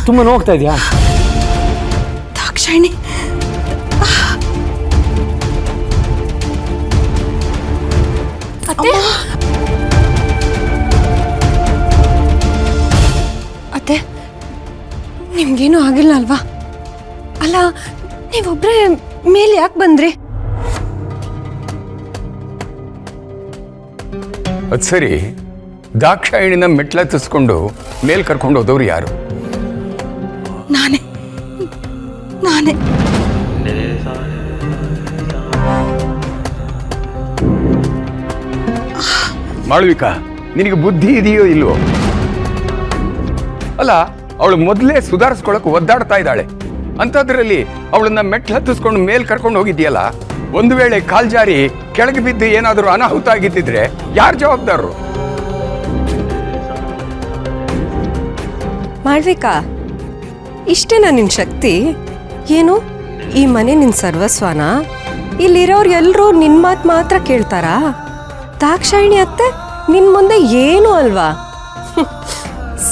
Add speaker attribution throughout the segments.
Speaker 1: ತುಂಬ ನೋವಾಗ್ತಾ ಇದೆಯಾ?
Speaker 2: ದಾಕ್ಷಾಯಿಣಿ,
Speaker 3: ಅತ್ತೆ ಅತ್ತೆ ನಿಮ್ಗೇನು ಆಗಿಲ್ಲ ಅಲ್ವಾ? ಅಲ್ಲ ನೀವೊಬ್ರೇ ಮೇಲೆ ಯಾಕೆ ಬಂದ್ರಿ?
Speaker 4: ಅದು ಸರಿ, ದಾಕ್ಷಾಯಿಣಿನ ಮೆಟ್ಲತ್ತಿಸ್ಕೊಂಡು ಮೇಲ್ ಕರ್ಕೊಂಡು ಹೋದವ್ರು ಯಾರು?
Speaker 2: ನಾನೇ ನಾನೇ
Speaker 4: ಮಾಳವಿಕಾ, ನಿನಗೆ ಬುದ್ಧಿ ಇದೆಯೋ ಇಲ್ವೋ? ಅಲ್ಲ, ಅವಳು ಮೊದಲೇ ಸುಧಾರಿಸ್ಕೊಳಕ್ ಒದ್ದಾಡ್ತಾ ಇದ್ದಾಳೆ. ಅಂಥದ್ರಲ್ಲಿ ಅವಳನ್ನ ಮೆಟ್ಲು ಹತ್ತಿಸ್ಕೊಂಡು ಮೇಲ್ ಕರ್ಕೊಂಡು ಹೋಗಿದ್ಯಲ್ಲ, ಒಂದು ವೇಳೆ ಕಾಲ್ಜಾರಿ ಕೆಳಗೆ ಬಿದ್ದು ಏನಾದರೂ ಅನಾಹುತ ಆಗಿದ್ದಿದ್ರೆ ಯಾರು ಜವಾಬ್ದಾರರು?
Speaker 3: ಮಾಳ್ವಿಕಾ, ಇಷ್ಟೇನಾ ನಿನ್ ಶಕ್ತಿ? ಏನು ಈ ಮನೆ ನಿನ್ ಸರ್ವಸ್ವನ? ಇಲ್ಲಿರೋರು ಎಲ್ಲರೂ ನಿನ್ ಮಾತು ಮಾತ್ರ ಕೇಳ್ತಾರಾ? ದಾಕ್ಷಾಯಿಣಿ ಅತ್ತೆ ನಿನ್ ಮುಂದೆ ಏನು ಅಲ್ವಾ?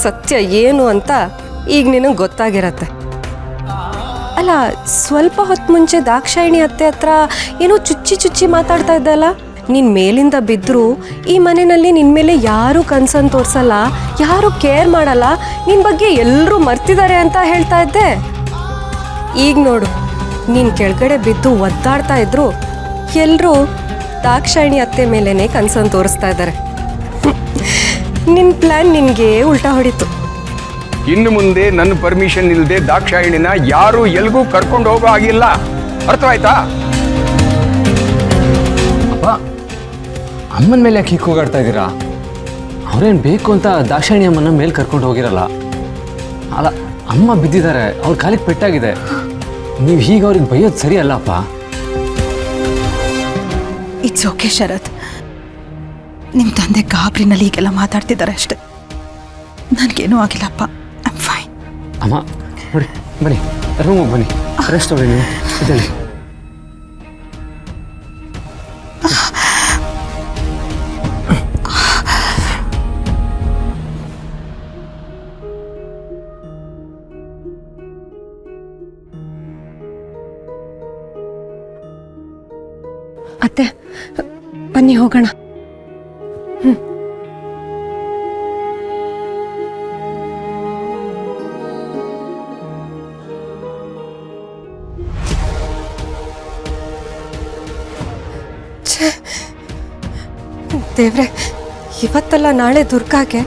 Speaker 3: ಸತ್ಯ ಏನು ಅಂತ ಈಗ ನಿನಗೆ ಗೊತ್ತಾಗಿರತ್ತೆ. ಅಲ್ಲ, ಸ್ವಲ್ಪ ಹೊತ್ತು ಮುಂಚೆ ದಾಕ್ಷಾಯಿಣಿ ಅತ್ತೆ ಹತ್ರ ಏನೋ ಚುಚ್ಚಿ ಚುಚ್ಚಿ ಮಾತಾಡ್ತಾ ಇದ್ದಲ್ಲ. ನಿನ್ ಮೇಲಿಂದ ಬಿದ್ದರೂ ಈ ಮನೆಯಲ್ಲಿ ನಿನ್ ಮೇಲೆ ಯಾರೂ ಕನ್ಸನ್ ತೋರ್ಸಲ್ಲ, ಯಾರೂ ಕೇರ್ ಮಾಡಲ್ಲ, ನಿನ್ ಬಗ್ಗೆ ಎಲ್ಲರೂ ಮರ್ತಿದ್ದಾರೆ ಅಂತ ಹೇಳ್ತಾ ಇದ್ದೆ. ಈಗ ನೋಡು, ನೀನ್ ಕೆಳಗಡೆ ಬಿದ್ದು ಒದ್ದಾಡ್ತಾ ಇದ್ರು ಎಲ್ಲರೂ ದಾಕ್ಷಾಯಿಣಿ ಅತ್ತೆ ಮೇಲೇನೆ ಕನ್ಸನ್ ತೋರಿಸ್ತಾ ಇದ್ದಾರೆ. ನಿನ್ ಪ್ಲಾನ್ ನಿನ್ಗೆ ಉಲ್ಟಾ ಹೊಡಿತು.
Speaker 4: ಇನ್ನು ಮುಂದೆ ನನ್ನ ಪರ್ಮಿಷನ್ ಇಲ್ಲದೆ ದಾಕ್ಷಾಯಿಣಿನ ಯಾರು ಎಲ್ಗೂ ಕರ್ಕೊಂಡು ಹೋಗೋ ಆಗಿಲ್ಲ. ಅರ್ಥವಾಯ್ತಾ?
Speaker 1: ಅಪ್ಪ, ಅಮ್ಮನ ಮೇಲೆ ಯಾಕೆ ಹೀಗೆ ಹೋಗಾಡ್ತಾ ಇದ್ದೀರಾ? ಅವ್ರೇನು ಬೇಕು ಅಂತ ದಾಕ್ಷಾಯಿಣಿ ಅಮ್ಮನ ಮೇಲೆ ಕರ್ಕೊಂಡು ಹೋಗಿರಲ್ಲ. ಅಲ್ಲ, ಅಮ್ಮ ಬಿದ್ದಿದ್ದಾರೆ, ಅವ್ರ ಕಾಲಿಗೆ ಪೆಟ್ಟಾಗಿದೆ. ನೀವು ಹೀಗೆ ಅವ್ರಿಗೆ ಬೈಯೋದು ಸರಿ ಅಲ್ಲಪ್ಪ.
Speaker 2: ಇಟ್ಸ್ ಓಕೆ ಶರತ್, ನಿಮ್ಮ ತಂದೆ ಗಾಬರಿನಲ್ಲಿ ಈಗೆಲ್ಲ ಮಾತಾಡ್ತಿದ್ದಾರೆ ಅಷ್ಟೆ. ನನಗೇನೂ ಆಗಿಲ್ಲಪ್ಪ, ಐ ಆಮ್ ಫೈನ್.
Speaker 1: ಅಮ್ಮ ನೋಡಿ, ಬನ್ನಿ ರೂಮಿಗೆ ಬನ್ನಿ, ರೆಸ್ಟ್ ಹೋಗಿ ನೀವು ಇದರಲ್ಲಿ.
Speaker 3: ಅತ್ತೆ ಬನ್ನಿ ಹೋಗೋಣ. ದೇವ್ರೆ, ಇವತ್ತಲ್ಲ ನಾಳೆ ದುರ್ಗಾಗೆ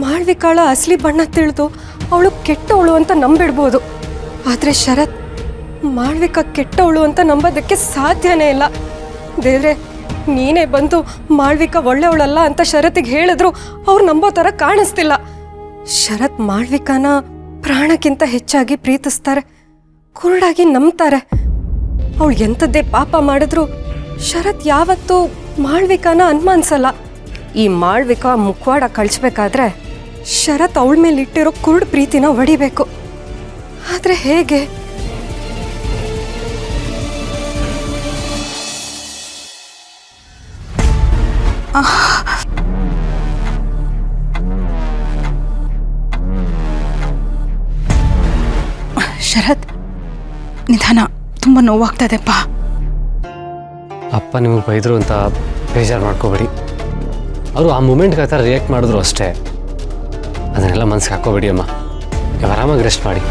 Speaker 3: ಮಾಳ್ವಿಕಾಳ ಅಸಲಿ ಬಣ್ಣ ತಿಳಿದು ಅವಳು ಕೆಟ್ಟವಳು ಅಂತ ನಂಬಿಡ್ಬೋದು. ಆದರೆ ಶರತ್ ಮಾಳ್ವಿಕಾ ಕೆಟ್ಟವಳು ಅಂತ ನಂಬೋದಕ್ಕೆ ಸಾಧ್ಯನೇ ಇಲ್ಲ. ದೇವ್ರೆ, ನೀನೇ ಬಂದು ಮಾಳ್ವಿಕಾ ಒಳ್ಳೆಯವಳಲ್ಲ ಅಂತ ಶರತ್ತಿಗೆ ಹೇಳಿದ್ರು ಅವ್ರು ನಂಬೋ ಥರ ಕಾಣಿಸ್ತಿಲ್ಲ. ಶರತ್ ಮಾಳ್ವಿಕಾನ ಪ್ರಾಣಕ್ಕಿಂತ ಹೆಚ್ಚಾಗಿ ಪ್ರೀತಿಸ್ತಾರೆ, ಕುರುಡಾಗಿ ನಂಬ್ತಾರೆ. ಅವಳು ಎಂಥದ್ದೇ ಪಾಪ ಮಾಡಿದ್ರು ಶರತ್ ಯಾವತ್ತೂ ಮಾಳ್ವಿಕಾನ ಅನುಮಾನಿಸಲ್ಲ. ಈ ಮಾಳ್ವಿಕಾ ಮುಖವಾಡ ಕಳಿಸ್ಬೇಕಾದ್ರೆ ಶರತ್ ಅವಳ ಮೇಲೆ ಇಟ್ಟಿರೋ ಕುರುಡು ಪ್ರೀತಿನ ಒಡಿಬೇಕು. ಆದರೆ ಹೇಗೆ?
Speaker 2: ಶರತ್, ನಿಧಾನ, ತುಂಬ ನೋವಾಗ್ತಾ ಇದೆಪ್ಪ.
Speaker 1: ಅಪ್ಪ ನಿಮಗೆ ಬೈದರು ಅಂತ ಬೇಜಾರು ಮಾಡ್ಕೋಬೇಡಿ. ಅವರು ಆ ಮೂಮೆಂಟ್ಗೆ ಆ ಥರ ರಿಯಾಕ್ಟ್ ಮಾಡಿದ್ರು ಅಷ್ಟೇ. ಅದನ್ನೆಲ್ಲ ಮನ್ಸಿಗೆ ಹಾಕೋಬೇಡಿ ಅಮ್ಮ. ನೀವು ಆರಾಮಾಗಿ ರೆಸ್ಟ್ ಮಾಡಿ.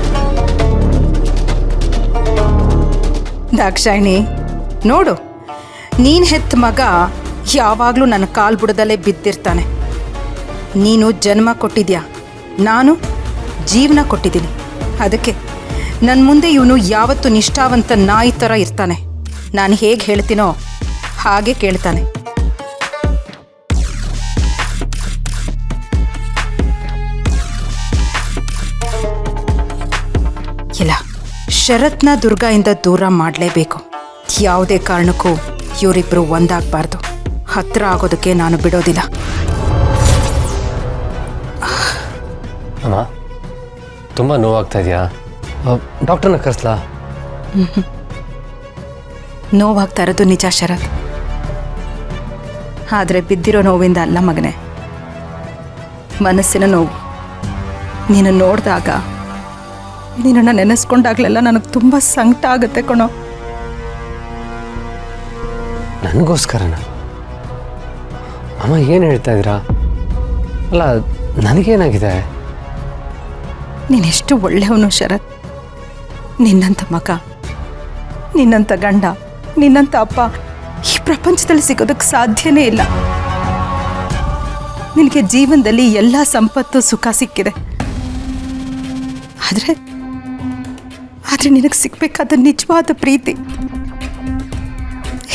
Speaker 2: ದಾಕ್ಷಾಯಿಣಿ, ನೋಡು, ನೀನು ಹೆತ್ತ ಮಗ ಯಾವಾಗಲೂ ನನ್ನ ಕಾಲು ಬುಡದಲ್ಲೇ ಬಿದ್ದಿರ್ತಾನೆ. ನೀನು ಜನ್ಮ ಕೊಟ್ಟಿದ್ಯಾ, ನಾನು ಜೀವನ ಕೊಟ್ಟಿದ್ದೀನಿ. ಅದಕ್ಕೆ ನನ್ನ ಮುಂದೆ ಇವನು ಯಾವತ್ತೂ ನಿಷ್ಠಾವಂತ ನಾಯಿ ಥರ ಇರ್ತಾನೆ. ನಾನು ಹೇಗೆ ಹೇಳ್ತೀನೋ ಹಾಗೆ ಕೇಳ್ತಾನೆ. ಇಲ್ಲ, ಶರತ್ನ ದುರ್ಗಾಯಿಂದ ದೂರ ಮಾಡಲೇಬೇಕು. ಯಾವುದೇ ಕಾರಣಕ್ಕೂ ಇವರಿಬ್ಬರು ಒಂದಾಗಬಾರ್ದು. ಹತ್ರ ಆಗೋದಕ್ಕೆ ನಾನು ಬಿಡೋದಿಲ್ಲ.
Speaker 1: ಅಮ್ಮ, ತುಂಬ ನೋವಾಗ್ತಾ ಇದೆಯಾ? ಡಾಕ್ಟರ್ನ ಕರೆಸ್ಲಾ?
Speaker 2: ನೋವಾಗ್ತಾ ಇರೋದು ನಿಜ ಶರತ್, ಆದರೆ ಬಿದ್ದಿರೋ ನೋವಿಂದ ಅಲ್ಲ ಮಗನೇ, ಮನಸ್ಸಿನ ನೋವು. ನೀನು ನೋಡಿದಾಗ ನಿನ್ನನ್ನು ನೆನೆಸ್ಕೊಂಡಾಗ್ಲೆಲ್ಲ ನನಗೆ ತುಂಬ ಸಂಕಟ ಆಗುತ್ತೆ ಕಣೋ.
Speaker 1: ನನಗೋಸ್ಕರನ? ಅಮ್ಮ ಏನು ಹೇಳ್ತಾ ಇದ್ದೀರಾ? ಅಲ್ಲ, ನನಗೇನಾಗಿದೆ?
Speaker 2: ನೀನೆಷ್ಟು ಒಳ್ಳೆಯವನು ಶರತ್. ನಿನ್ನಂಥ ಮಗ, ನಿನ್ನಂಥ ಗಂಡ, ನಿನ್ನಂಥ ಅಪ್ಪ ಈ ಪ್ರಪಂಚದಲ್ಲಿ ಸಿಗೋದಕ್ಕೆ ಸಾಧ್ಯನೇ ಇಲ್ಲ. ನಿನಗೆ ಜೀವನದಲ್ಲಿ ಎಲ್ಲ ಸಂಪತ್ತು ಸುಖ ಸಿಕ್ಕಿದೆ. ಆದರೆ ನಿನಗೆ ಸಿಗ್ಬೇಕಾದ ನಿಜವಾದ ಪ್ರೀತಿ,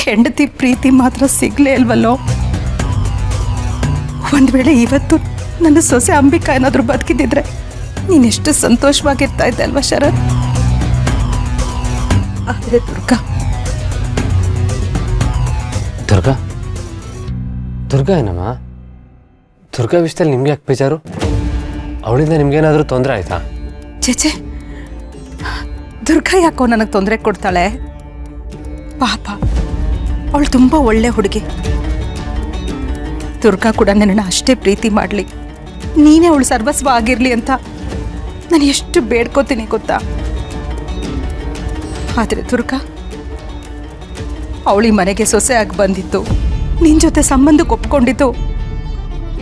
Speaker 2: ಹೆಂಡತಿ ಪ್ರೀತಿ ಮಾತ್ರ ಸಿಗ್ಲೇ ಇಲ್ವಲ್ಲೋ. ಒಂದು ವೇಳೆ ಇವತ್ತು ನನ್ನ ಸೊಸೆ ಅಂಬಿಕಾ ಏನಾದರೂ ಬದುಕಿದ್ದಿದ್ರೆ ನೀನೆಷ್ಟು ಸಂತೋಷವಾಗಿರ್ತಾ ಇದ್ದೆ ಅಲ್ವಾ ಶರತ್? ಆದರೆ
Speaker 1: ದುರ್ಗಾ ಏನಮ್ಮ? ದುರ್ಗಾ ವಿಷಯದಲ್ಲಿ ನಿಮ್ಗೆ ಯಾಕೆ ಬೇಜಾರು? ಅವಳಿಂದ ನಿಮ್ಗೇನಾದರೂ ತೊಂದರೆ ಆಯ್ತಾ?
Speaker 2: ಚೇಚೆ, ದುರ್ಗಾ ಯಾಕೋ ನನಗೆ ತೊಂದರೆ ಕೊಡ್ತಾಳೆ? ಪಾಪ, ಅವಳು ತುಂಬ ಒಳ್ಳೆ ಹುಡುಗಿ. ದುರ್ಗಾ ಕೂಡ ನನ್ನನ್ನು ಅಷ್ಟೇ ಪ್ರೀತಿ ಮಾಡಲಿ, ನೀನೇ ಅವಳು ಸರ್ವಸ್ವ ಆಗಿರಲಿ ಅಂತ ನಾನು ಎಷ್ಟು ಬೇಡ್ಕೋತೀನಿ ಗೊತ್ತಾ. ಆದರೆ ದುರ್ಗಾ ಅವಳಿ ಮನೆಗೆ ಸೊಸೆಯಾಗಿ ಬಂದಿತ್ತು, ನಿನ್ನ ಜೊತೆ ಸಂಬಂಧಕ್ಕೆ ಒಪ್ಕೊಂಡಿತ್ತು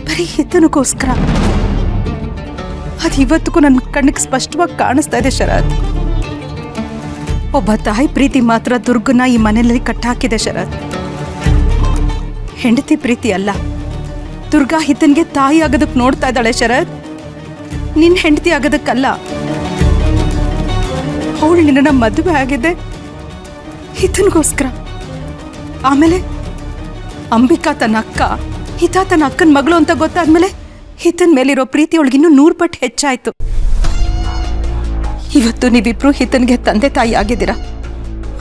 Speaker 2: ಬರೀ ಹಿತನಿಗೋಸ್ಕರ. ಅದು ಇವತ್ತಿಗೂ ನನ್ನ ಕಣ್ಣಿಗೆ ಸ್ಪಷ್ಟವಾಗಿ ಕಾಣಿಸ್ತಾ ಇದೆ ಶರತ್. ಒಬ್ಬ ತಾಯಿ ಪ್ರೀತಿ ಮಾತ್ರ ದುರ್ಗನ ಈ ಮನೆಯಲ್ಲಿ ಕಟ್ಟಾಕಿದೆ ಶರತ್. ಹೆಂಡತಿ ಪ್ರೀತಿ ಅಲ್ಲ. ದುರ್ಗಾ ಹಿತನ್ಗೆ ತಾಯಿ ಆಗೋದಕ್ಕೆ ನೋಡ್ತಾ ಇದ್ದಾಳೆ ಶರತ್, ನಿನ್ನ ಹೆಂಡತಿ ಆಗೋದಕ್ಕಲ್ಲ. ಅವಳು ನಿನ್ನ ಮದುವೆ ಆಗಿದೆ ಹಿತನ್ಗೋಸ್ಕರ. ಆಮೇಲೆ ಅಂಬಿಕಾ ತನ್ನ ಅಕ್ಕ, ಹಿತ ತನ್ನ ಅಕ್ಕನ ಮಗಳು ಅಂತ ಗೊತ್ತಾದ್ಮೇಲೆ ಹಿತನ್ ಮೇಲಿರೋ ಪ್ರೀತಿ ಅವಳಿಗಿನ್ನೂ 100 ಪಟ್ಟು ಹೆಚ್ಚಾಯ್ತು. ಇವತ್ತು ನೀವಿಬ್ರು ಹಿತನ್ಗೆ ತಂದೆ ತಾಯಿ ಆಗಿದ್ದೀರಾ,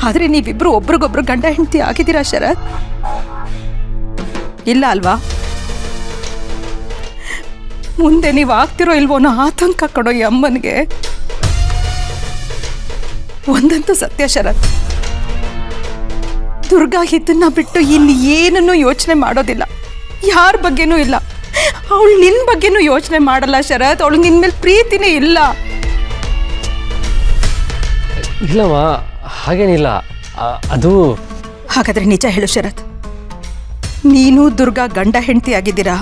Speaker 2: ಆದ್ರೆ ನೀವಿಬ್ರು ಒಬ್ರಿಗೊಬ್ರು ಗಂಡ ಹೆಂಡತಿ ಆಗಿದ್ದೀರಾ ಶರತ್? ಇಲ್ಲ ಅಲ್ವಾ? ಮುಂದೆ ನೀವು ಆಗ್ತಿರೋ ಇಲ್ವೋ ಅನ್ನೋ ಆತಂಕ ಕೊಡೋ ಈ ಅಮ್ಮನಿಗೆ. ಒಂದಂತೂ ಸತ್ಯ ಶರತ್, ದುರ್ಗಾ ಹಿತನ್ನ ಬಿಟ್ಟು ಇನ್ನು ಏನನ್ನೂ ಯೋಚನೆ ಮಾಡೋದಿಲ್ಲ, ಯಾರ ಬಗ್ಗೆನೂ ಇಲ್ಲ. ಅವಳು ನಿನ್ನ ಬಗ್ಗೆನೂ ಯೋಚನೆ ಮಾಡಲ್ಲ ಶರತ್. ಅವಳು ನಿನ್ನ ಮೇಲೆ ಪ್ರೀತಿನೇ ಇಲ್ಲ.
Speaker 1: ಇಲ್ಲಮ್ಮ, ಹಾಗೇನಿಲ್ಲ. ಅದು
Speaker 2: ಹಾಗಾದ್ರೆ ನಿಜ ಹೇಳು ಶರತ್, ನೀನು ದುರ್ಗಾ ಗಂಡ ಹೆಂಡತಿ ಆಗಿದ್ದೀರಾ?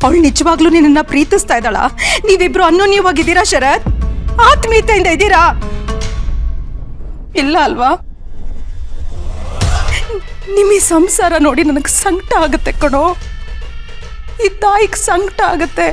Speaker 2: ಅವಳು ನಿಜವಾಗ್ಲೂ ನಿನ್ನ ಪ್ರೀತಿಸ್ತಾ ಇದ್ದಾಳಾ? ನೀವಿಬ್ರು ಅನ್ಯೋನ್ಯವಾಗಿದ್ದೀರಾ ಶರತ್? ಆತ್ಮೀಯತೆಯಿಂದ ಇದ್ದೀರಾ? ಇಲ್ಲ ಅಲ್ವಾ? ನಿಮ್ಮ ಈ ಸಂಸಾರ ನೋಡಿ ನನಗೆ ಸಂಕಟ ಆಗುತ್ತೆ ಕಣೋ. ಈ ತಾಯಿಗೆ ಸಂಕಟ ಆಗುತ್ತೆ.